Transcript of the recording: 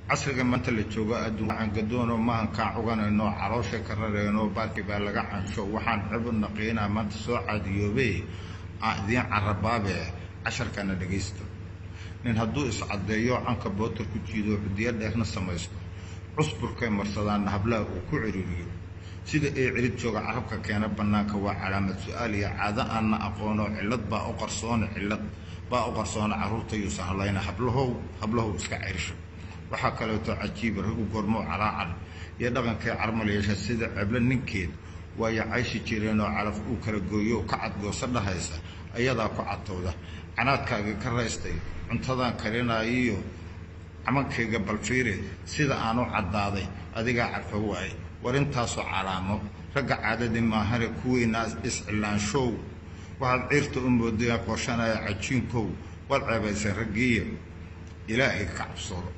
casriga maanta la joogo adduunka gadoono maahan kaa cuganayno caloosha ka rareyno baarkii baa laga cansho waxaan cibad naqiinaa maanta soo caadiyoobay idiin carabaabe casharkana dhegaysto nin hadduu iscadeeyo canka bootar ku jiido cidiya dheerna samaysto cusburkay marsadaan hablaha uu ku ciriiriyo sida ay cirid jooga carabka keena bannaanka waa calaamad su'aal iyo caado aanna aqoono cillad baa u qarsoona carruurta iyo sahlayna hablahow iska cirsho waxaa kaleeto cajiib ragu gormoo calaacan iyo dhaqankay carmal yeesha sida ceblo ninkeed waayo cayshi jireenoo calaf uu kala gooyo ka cadgoosa dhahaysa ayadaa ku cadtooda canaadkaaga ka raystay cuntadan karinaayiyo camankayga balfiire sida aanu caddaaday adigaa carfa waaye war intaasoo calaamo ragga caadadii maahane kuweyna iscilaanshow waxaad ciirta u moodaya qorshanaya cajiinkow waad ceebaysay raggiiyo ilaahay ka cabsoodo